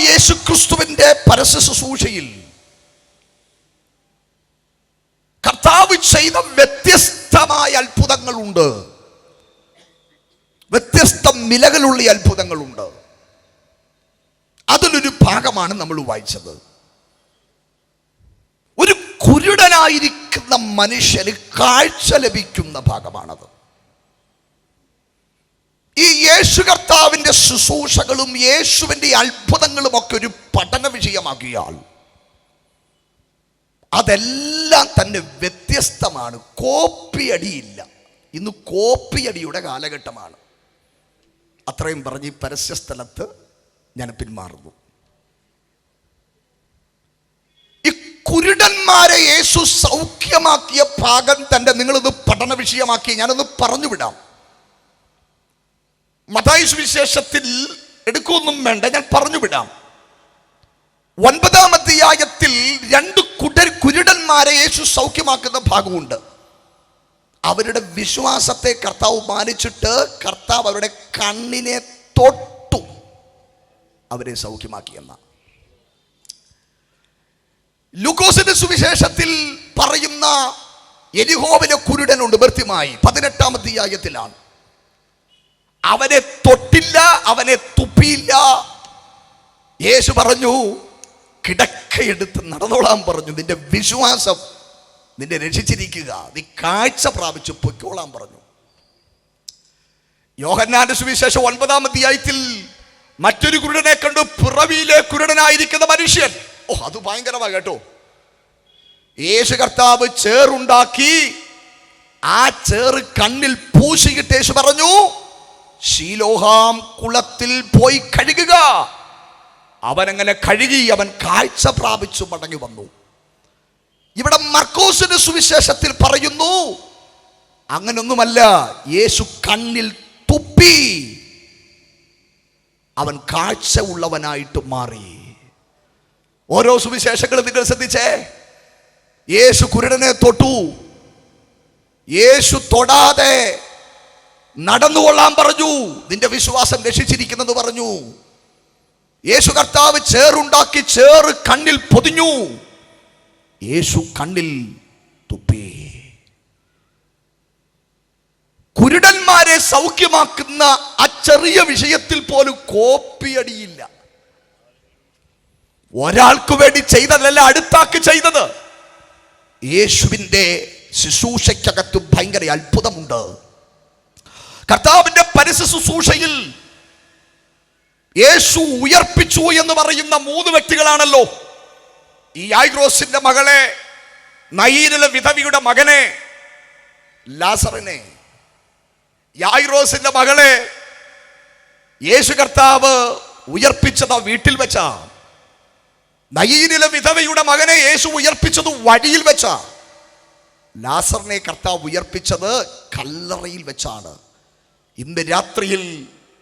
യേശുക്രിസ്തുവിന്റെ പരസ്യ ശുശ്രൂഷയിൽ കർത്താവ് ചെയ്ത വ്യത്യസ്തമായ അത്ഭുതങ്ങളുണ്ട്, വ്യത്യസ്ത നിലകളുള്ള അത്ഭുതങ്ങളുണ്ട്. അതിലൊരു ഭാഗമാണ് നമ്മൾ വായിച്ചത്. ഒരു കുരുടനായിരിക്കുന്ന മനുഷ്യന് കാഴ്ച ലഭിക്കുന്ന ഭാഗമാണത്. ഈ യേശു കർത്താവിന്റെ ശുശ്രൂഷകളും യേശുവിന്റെ അത്ഭുതങ്ങളും ഒക്കെ ഒരു പഠന വിഷയമാക്കിയാൽ അതെല്ലാം തന്നെ വ്യത്യസ്തമാണ്. കോപ്പിയടിയില്ല. ഇന്ന് കോപ്പിയടിയുടെ കാലഘട്ടമാണ്. അത്രയും പറഞ്ഞ് ഈ പരസ്യ സ്ഥലത്ത് ഞാൻ പിന്മാറുന്നു. ഈ കുരുടന്മാരെ യേശു സൗഖ്യമാക്കിയ ഭാഗം തന്നെ നിങ്ങളിത് പഠന വിഷയമാക്കി ഞാനൊന്ന് പറഞ്ഞു വിടാം. മത്തായി സുവിശേഷത്തിൽ എടുക്കൊന്നും വേണ്ട, ഞാൻ പറഞ്ഞു വിടാം. 9-ാം അധ്യായത്തിൽ 2 കുരുടന്മാരെ യേശു സൗഖ്യമാക്കുന്ന ഭാഗമുണ്ട്. അവരുടെ വിശ്വാസത്തെ കർത്താവ് മാനിച്ചിട്ട് കർത്താവ് അവരുടെ കണ്ണിനെ തൊട്ടു അവരെ സൗഖ്യമാക്കിയെന്ന. ലൂക്കോസിന്റെ സുവിശേഷത്തിൽ പറയുന്ന യെരിഹോവിലെ കുരുടനുണ്ട്, ബർത്തിമായി 18-ാം അധ്യായത്തിലാണ്. അവനെ തൊട്ടില്ല, അവനെ തുപ്പിയില്ല. യേശു പറഞ്ഞു, കിടക്കയെടുത്ത് നടന്നോളാൻ പറഞ്ഞു. നിന്റെ വിശ്വാസം നിന്നെ രക്ഷിച്ചിരിക്കുക, നീ കാഴ്ച പ്രാപിച്ചു പൊയ്ക്കോളാൻ പറഞ്ഞു. യോഹന്നാന്റെ സുവിശേഷം 9-ാം അധ്യായത്തിൽ മറ്റൊരു കുരുടനെ കണ്ടു, പിറവിയിലെ കുരുടനായിരിക്കുന്ന മനുഷ്യൻ. അത് ഭയങ്കരമാണ് കേട്ടോ. യേശു കർത്താവ് ചേറുണ്ടാക്കി ആ ചേറ് കണ്ണിൽ പൂശിയിട്ട് യേശു പറഞ്ഞു, ശീലോഹാം കുളത്തിൽ പോയി കഴുകുക. അവനങ്ങനെ കഴുകി അവൻ കാഴ്ച പ്രാപിച്ചു മടങ്ങി വന്നു. ഇവിടെ മർക്കോസിന്റെ സുവിശേഷത്തിൽ പറയുന്നു, അങ്ങനൊന്നുമല്ല, യേശു കണ്ണിൽ തുപ്പി അവൻ കാഴ്ച ഉള്ളവനായിട്ട് മാറി. ഓരോ സുവിശേഷങ്ങളും നിങ്ങൾ ശ്രദ്ധിച്ചേ. യേശു കുരുടനെ തൊട്ടു, യേശു തൊടാതെ നടന്നുകൊള്ളാൻ പറഞ്ഞു, നിന്റെ വിശ്വാസം രക്ഷിച്ചിരിക്കുന്നത് പറഞ്ഞു. യേശു കർത്താവ് ചേറുണ്ടാക്കി ചേറ് കണ്ണിൽ പൊതിഞ്ഞു, യേശു കണ്ണിൽ തുപ്പി. കുരുടന്മാരെ സൗഖ്യമാക്കുന്ന ആ ചെറിയ വിഷയത്തിൽ പോലും കോപ്പിയടിയില്ല. ഒരാൾക്ക് വേണ്ടി ചെയ്തതല്ല, അടുത്താക്ക് ചെയ്തത്. യേശുവിന്റെ ശുശ്രൂഷയ്ക്കകത്ത് ഭയങ്കര അത്ഭുതമുണ്ട്. കർത്താവിന്റെ പരസ്യ ശുശ്രൂഷയിൽ യേശു ഉയർപ്പിച്ചു എന്ന് പറയുന്ന 3 വ്യക്തികളാണല്ലോ. ഈ യായിറോസിന്റെ മകളെ, നയീനിലെ വിധവിയുടെ മകനെ, ലാസറിനെ. യായിറോസിന്റെ മകളെ യേശു കർത്താവ് ഉയർപ്പിച്ചത് വീട്ടിൽ വെച്ചാ. നയീനിലെ വിധവയുടെ മകനെ യേശു ഉയർപ്പിച്ചത് വഴിയിൽ വെച്ചാ. ലാസറിനെ കർത്താവ് ഉയർപ്പിച്ചത് കല്ലറയിൽ വെച്ചാണ്. ഇന്ന് രാത്രിയിൽ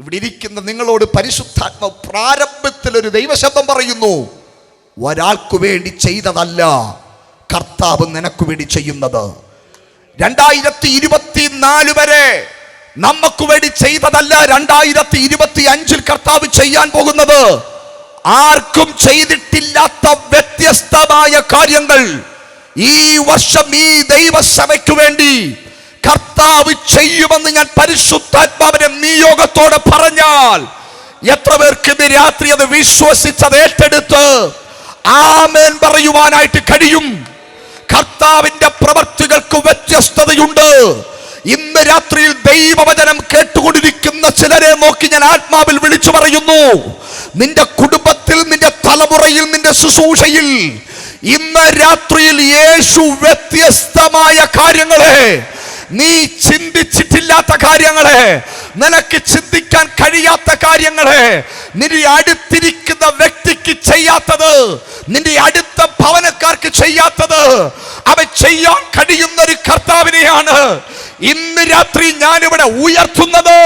ഇവിടെ ഇരിക്കുന്ന നിങ്ങളോട് പരിശുദ്ധാത്മ പ്രാരംഭത്തിൽ ഒരു ദൈവശബ്ദം പറയുന്നു, ഒരാൾക്ക് വേണ്ടി ചെയ്തതല്ല കർത്താവ് നിനക്ക് വേണ്ടി ചെയ്യുന്നത്. 2024 വരെ നമുക്ക് വേണ്ടി ചെയ്തതല്ല 2025 കർത്താവ് ചെയ്യാൻ പോകുന്നത്. ആർക്കും ചെയ്തിട്ടില്ലാത്ത വ്യത്യസ്തമായ കാര്യങ്ങൾ ഈ വർഷം ഈ ദൈവസഭയ്ക്ക് വേണ്ടി കർത്താവ് ചെയ്യുമെന്ന് ഞാൻ പരിശുദ്ധാത്മാവിന്റെ നിയോഗത്തോടെ പറഞ്ഞാൽ എത്ര പേർക്ക് ഇന്ന് രാത്രി അത് വിശ്വസിച്ചത് ഏറ്റെടുത്ത് ആമേൻ പറയുവാനായിട്ട് കഴിയും? കർത്താവിന്റെ പ്രവർത്തികൾക്ക് വ്യത്യസ്തതയുണ്ട്. ഇന്ന് രാത്രിയിൽ ദൈവവചനം കേട്ടുകൊണ്ടിരിക്കുന്ന ചിലരെ നോക്കി ഞാൻ ആത്മാവിൽ വിളിച്ചു പറയുന്നു, നിന്റെ കുടുംബത്തിൽ, നിന്റെ തലമുറയിൽ, നിന്റെ ശുശ്രൂഷയിൽ ഇന്ന് രാത്രിയിൽ യേശു വ്യത്യസ്തമായ കാര്യങ്ങളെ, നീ ചിന്തിച്ചിട്ടില്ലാത്ത കാര്യങ്ങളെ, നിനക്ക് ചിന്തിക്കാൻ കഴിയാത്ത കാര്യങ്ങളെ, നിന്റെ അടുത്തിരിക്കുന്ന വ്യക്തിക്ക് ചെയ്യാത്തത്, നിന്റെ അടുത്ത ഭവനക്കാർക്ക് ചെയ്യാത്തത് അവൻ ചെയ്യാൻ കഴിയുന്ന ഒരു കർത്താവിനെയാണ് ഇന്ന് രാത്രി ഞാനിവിടെ ഉയർത്തുന്നത്.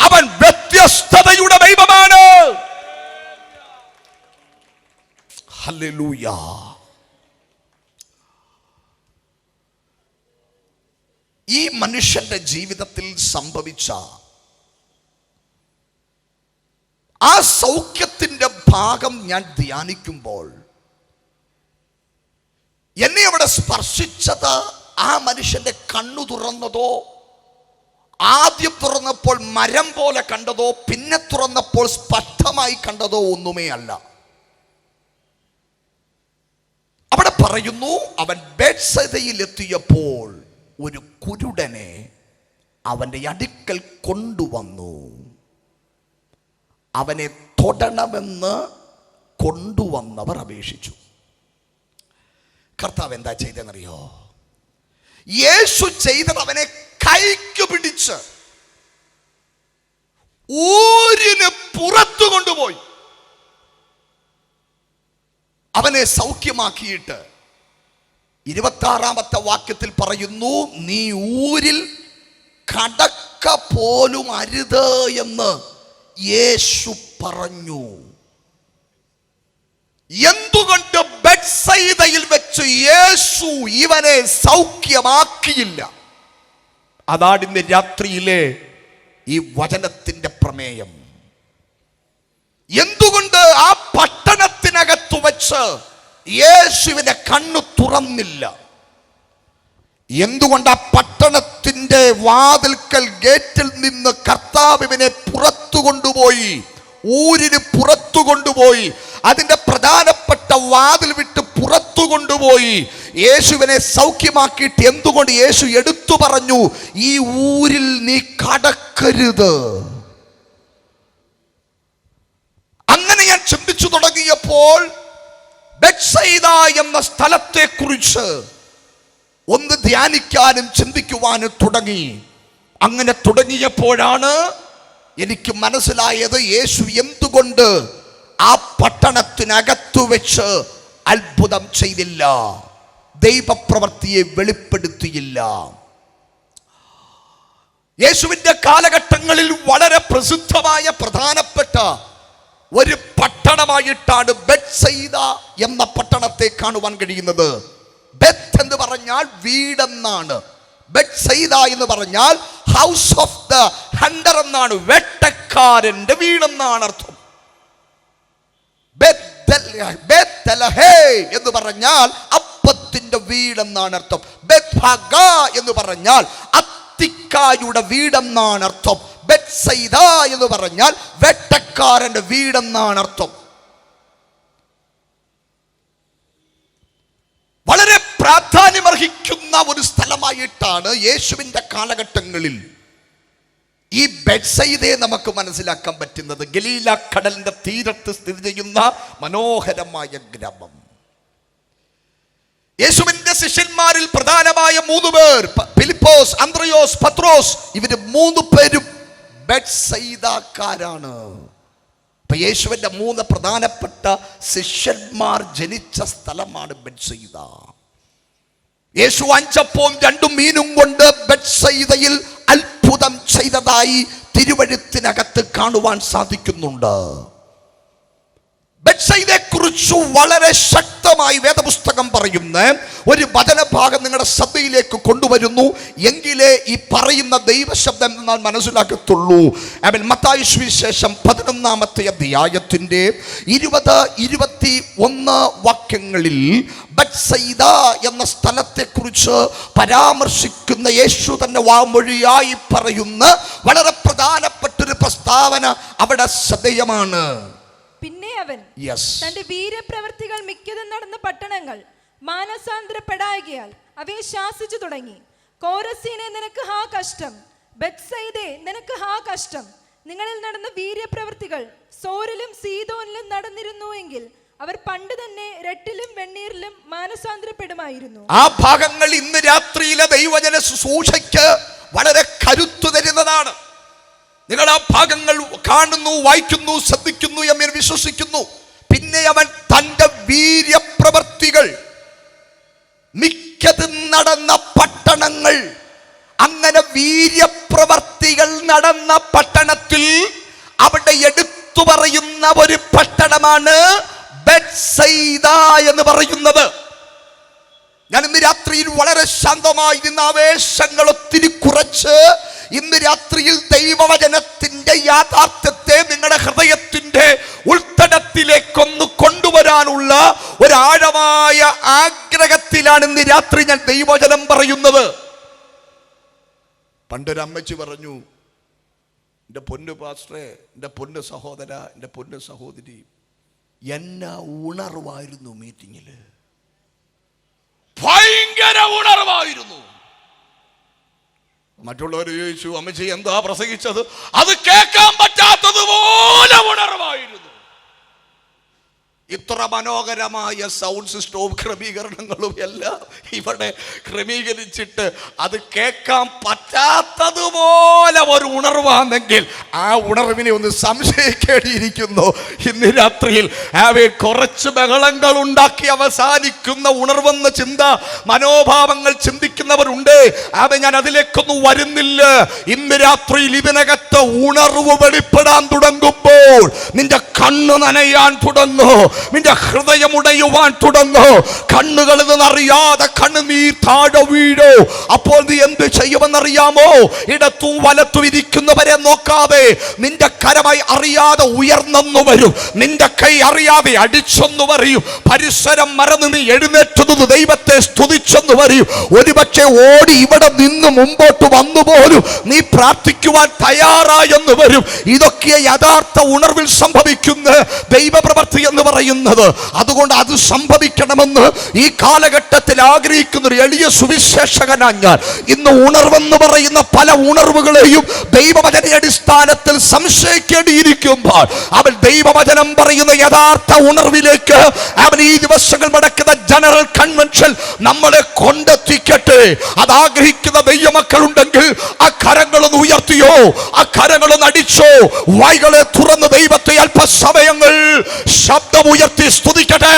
അവൻ വ്യത്യസ്തതയുടെ ദൈവമാണ്. ഹല്ലേലൂയ. ഈ മനുഷ്യന്റെ ജീവിതത്തിൽ സംഭവിച്ച ആ സൗഖ്യത്തിന്റെ ഭാഗം ഞാൻ ധ്യാനിക്കുമ്പോൾ എന്നെ അവിടെ സ്പർശിച്ചത് ആ മനുഷ്യന്റെ കണ്ണു തുറന്നതോ, ആദ്യം തുറന്നപ്പോൾ മരം പോലെ കണ്ടതോ, പിന്നെ തുറന്നപ്പോൾ സ്പഷ്ടമായി കണ്ടതോ ഒന്നുമേ അല്ല. അവിടെ പറയുന്നു, അവൻ ബേത്സയിദയിൽ എത്തിയപ്പോൾ ഒരു കുരുടനെ അവന്റെ അടുക്കൽ കൊണ്ടുവന്നു. അവനെ തൊടണമെന്ന് കൊണ്ടുവന്നവർ അപേക്ഷിച്ചു. കർത്താവ് എന്താ ചെയ്തെന്നറിയോ? യേശു ചെയ്തത് അവനെ കൈക്ക് പിടിച്ച് ഊരിന് പുറത്തു കൊണ്ടുപോയി അവനെ സൗഖ്യമാക്കിയിട്ട് 26-ാമത്തെ വാക്യത്തിൽ പറയുന്നു, നീ ഊരിൽ കടക്ക പോലും അരുത് എന്ന് യേശു പറഞ്ഞു. എന്തുകൊണ്ട് ബേത്സയിദയിൽ വെച്ച് യേശു ഇവനെ സൗഖ്യമാക്കിയില്ല? അതാണ് ഇന്ന് രാത്രിയിലെ ഈ വചനത്തിന്റെ പ്രമേയം. എന്തുകൊണ്ട് ആ പട്ടണത്തിനകത്തു വെച്ച് യേശുവിന്റെ കണ്ണു തുറന്നില്ല? എന്തുകൊണ്ട് ആ പട്ടണത്തിന്റെ വാതിൽക്കൽ ഗേറ്റിൽ നിന്ന് കർത്താവ് ഇവനെ പുറത്തു കൊണ്ടുപോയി, ഊരിന് പുറത്തു കൊണ്ടുപോയി, അതിന്റെ പ്രധാനപ്പെട്ട വാതിൽ വിട്ട് പുറത്തു കൊണ്ടുപോയി യേശുവിനെ സൗഖ്യമാക്കിയിട്ട് എന്തുകൊണ്ട് യേശു എടുത്തു പറഞ്ഞു, ഈ ഊരിൽ നീ കടക്കരുത്? അങ്ങനെ ഞാൻ ചിന്തിച്ചു തുടങ്ങിയപ്പോൾ ബേത്സയിദ എന്ന സ്ഥലത്തെ കുറിച്ച് ഒന്ന് ധ്യാനിക്കാനും ചിന്തിക്കുവാനും തുടങ്ങി. അങ്ങനെ തുടങ്ങിയപ്പോഴാണ് എനിക്ക് മനസ്സിലായത്, യേശു എന്തുകൊണ്ട് ആ പട്ടണത്തിനകത്തു വെച്ച് അത്ഭുതം ചെയ്തില്ല, ദൈവപ്രവൃത്തിയെ വെളിപ്പെടുത്തിയില്ല. യേശുവിന്റെ കാലഘട്ടങ്ങളിൽ വളരെ പ്രസിദ്ധമായ പ്രധാനപ്പെട്ട ഒരു പട്ടണമായിട്ടാണ് ബേത്സയിദ എന്ന പട്ടണത്തെ കാണുവാൻ കഴിയുന്നത്. ബെത്ത് എന്ന് പറഞ്ഞാൽ വീടെന്നാണ്, ബേത്സയിദ എന്ന് പറഞ്ഞാൽ ഹൗസ് ഓഫ് ദ ഹണ്ടർ എന്നാണ്, വേട്ടക്കാരന്റെ വീടെന്നാണ് അർത്ഥം. ബേത്ലഹേം എന്ന് പറഞ്ഞാൽ അപ്പത്തിന്റെ വീടെന്നാണ് അർത്ഥം. ബേത്ത്ഹഗ എന്ന് പറഞ്ഞാൽ അത്തിക്കായുടെ വീടെന്നാണ് അർത്ഥം. ബേത്സയിദ എന്ന് പറഞ്ഞാൽ വേട്ടക്കാരന്റെ വീടെന്നാണ് അർത്ഥം. വളരെ പ്രാധാന്യമർഹിക്കുന്ന ഒരു സ്ഥലമായിട്ടാണ് യേശുവിന്റെ കാലഘട്ടങ്ങളിൽ ഈ ബേത്സയിദയെ നമുക്ക് മനസ്സിലാക്കാൻ പറ്റുന്നത്. ഗലീല കടലിന്റെ തീരത്ത് സ്ഥിതി ചെയ്യുന്ന മനോഹരമായ ഗ്രാമം. യേശുവിന്റെ ശിഷ്യന്മാരിൽ പ്രധാനമായ 3 പേർ, ഫിലിപ്പോസ്, അന്ത്രയോസ്, പത്രോസ്, ഇവര് 3 പേരും ബേത്സയിദക്കാരാണ്. അപ്പൊ യേശുവിന്റെ 3 പ്രധാനപ്പെട്ട ശിഷ്യന്മാർ ജനിച്ച സ്ഥലമാണ് ബേത്സയിദ. യേശു 5 അപ്പവും 2 മീനും കൊണ്ട് ബേത്സയിദയിൽ അത്ഭുതം ചെയ്തതായി തിരുവെഴുത്തിനകത്ത് കാണുവാൻ സാധിക്കുന്നുണ്ട്. ബേത്സയിദയെക്കുറിച്ച് വളരെ ശക്തമായി വേദപുസ്തകം പറയുന്ന ഒരു വചനഭാഗം നിങ്ങളുടെ ശ്രദ്ധയിലേക്ക് കൊണ്ടുവരുന്നു. എങ്കിലേ ഈ പറയുന്ന ദൈവശബ്ദം എന്നാൽ മനസ്സിലാക്കത്തുള്ളൂ. മത്തായി സുവിശേഷം 11-ാമത്തെ അധ്യായത്തിന്റെ 20-21 വാക്യങ്ങളിൽ ബേത്സയിദ എന്ന സ്ഥലത്തെ കുറിച്ച് പരാമർശിക്കുന്ന യേശു തന്നെ വാമൊഴിയായി പറയുന്ന വളരെ പ്രധാനപ്പെട്ടൊരു പ്രസ്താവന അവിടെ ശ്രദ്ധേയമാണ്. പിന്നെ അവൻ തന്റെ വീരപ്രവൃത്തികൾ മിക്കതും നടന്ന പട്ടണങ്ങൾ മാനസാന്തരപ്പെടായകയാൽ അവയെ ശാസിച്ചു തുടങ്ങി. കോരസീനെ നിനക്ക് ഹാ കഷ്ടം, ബേത്സയിദേ നിനക്ക് ഹാ കഷ്ടം. നിങ്ങളിൽ നടന്ന വീര്യപ്രവൃത്തികൾ സോരിലും സീദോനിലും നടന്നിരുന്നുവെങ്കിൽ അവർ പണ്ട് തന്നെ രട്ടിലും വെണ്ണീരിലും മാനസാന്തരപ്പെടുമായിരുന്നു. ആ ഭാഗങ്ങൾ ഇന്ന് രാത്രിയിലെ ദൈവജന ശുശ്രൂഷയ്ക്ക് വളരെ കരുത്തു തരുന്നതാണ്. നിങ്ങൾ ആ ഭാഗങ്ങൾ കാണുന്നു, വായിക്കുന്നു, ശ്രദ്ധിക്കുന്നു എന്ന് ഞാൻ വിശ്വസിക്കുന്നു. പിന്നെ അവൻ തന്റെ വീര്യപ്രവൃത്തികൾ മിക്കതും നടന്ന പട്ടണങ്ങൾ, അങ്ങനെ വീര്യപ്രവൃത്തികൾ നടന്ന പട്ടണത്തിൽ അവിടെ എടുത്തു പറയുന്ന ഒരു പട്ടണമാണ് ബേത്സയിദ എന്ന് പറയുന്നത്. ഞാൻ ഇന്ന് രാത്രിയിൽ വളരെ ശാന്തമായി നിന്ന് ആവേശങ്ങൾ ഒത്തിരി കുറച്ച് ഇന്ന് രാത്രിയിൽ ദൈവവചനത്തിന്റെ യാഥാർത്ഥ്യത്തെ നിങ്ങളുടെ ഹൃദയത്തിന്റെ ഉൾത്തടത്തിലേക്ക് ഒരാഴമായ ആഗ്രഹത്തിലാണ് ഇന്ന് രാത്രി ഞാൻ ദൈവവചനം പറയുന്നത്. പണ്ടൊരമ്മച്ചി പറഞ്ഞു, എൻ്റെ പൊന്നു പാസ്റ്ററെ, എൻ്റെ പൊന്നു സഹോദര, എൻ്റെ പൊന്നു സഹോദരി, എന്നാ ഉണർവായിരുന്നു മീറ്റിങ്ങിൽ, ഭയങ്കര ഉണർവായിരുന്നു. മറ്റുള്ളവർ ചോദിച്ചു, അമ്മച്ചി എന്താ പ്രസംഗിച്ചത്? അത് കേൾക്കാൻ പറ്റാത്തതുപോലെ ഉണർവായിരുന്നു. ഇത്ര മനോഹരമായ സൗണ്ട് സിസ്റ്റവും ക്രമീകരണങ്ങളും എല്ലാം ഇവിടെ ക്രമീകരിച്ചിട്ട് അത് കേൾക്കാൻ പറ്റാത്തതുപോലെ ഒരു ഉണർവാണെങ്കിൽ ആ ഉണർവിനെ ഒന്ന് സംശയിക്കേണ്ടിയിരിക്കുന്നു. ഇന്ന് രാത്രിയിൽ കുറച്ച് ബഹളങ്ങൾ ഉണ്ടാക്കി അവസാനിക്കുന്ന ഉണർവെന്ന ചിന്ത മനോഭാവങ്ങൾ ചിന്തിക്കുന്നവരുണ്ട്. ഞാൻ അതിലേക്കൊന്നും വരുന്നില്ല. ഇന്ന് രാത്രിയിൽ ഇതിനകത്ത് ഉണർവ് വെളിപ്പെടാൻ തുടങ്ങുമ്പോൾ നിന്റെ കണ്ണ് നനയാൻ തുടങ്ങും, നിന്റെ ഹൃദയം ഉടയുവാൻ തുടങ്ങും. കണ്ണുകളിൽ നിന്നറിയാതെ കണ്ണുനീർ താഴെ വീഴോ. അപ്പോൾ നീ എന്ത് ചെയ്യുമെന്നറിയാമോ? ഇടത്തും വലത്തും ഇരിക്കുന്നവരെ നോക്കാതെ നിന്റെ കരമായി അറിയാതെ ഉയർന്നു വരും, നിന്റെ കൈ അറിയാതെ അടിച്ചെന്നു പറയും, പരിസരം മറന്ന് നീ എഴുന്നേറ്റുന്നത് ദൈവത്തെ സ്തുതിച്ചെന്ന് പറയും. ഒരുപക്ഷെ ഓടി ഇവിടെ നിന്ന് മുമ്പോട്ട് വന്നു പോലും നീ പ്രാർത്ഥിക്കുവാൻ തയ്യാറായെന്ന് വരും. ഇതൊക്കെ യഥാർത്ഥ ഉണർവിൽ സംഭവിക്കുന്ന ദൈവപ്രവൃത്തി എന്ന് പറയുന്നത്. അതുകൊണ്ട് അത് സംഭവിക്കണമെന്ന് ഈ കാലഘട്ടത്തിൽ ആഗ്രഹിക്കുന്ന ഒരു എളിയ സുവിശേഷകനാണ് ഞാൻ. ഇന്ന് ഉണർവെന്ന് പറയുന്ന പല ഉണർവുകളെയും ദൈവവചന അടിസ്ഥാനത്തിൽ സംശയിക്കേണ്ടിയിരിക്കുമ്പോൾ അവൻ ദൈവവചനം പറയുന്ന യഥാർത്ഥ ഉണർവിലേക്ക് അവൻ ഈ ദിവസങ്ങൾ നടക്കുന്ന ജനറൽ കൺവെൻഷൻ നമ്മളെ കൊണ്ടെത്തിക്കട്ടെ. അത് ആഗ്രഹിക്കുന്ന ദൈവമക്കളുണ്ടെങ്കിൽ ആ കരങ്ങളൊന്ന് ഉയർത്തിയോ, ആ കരങ്ങളൊന്ന് അടിച്ചോ, വായ്കളെ തുറന്ന് ദൈവത്തെ അല്പസമയങ്ങൾ ശബ്ദമുയർത്തി സ്തുതിക്കട്ടെ.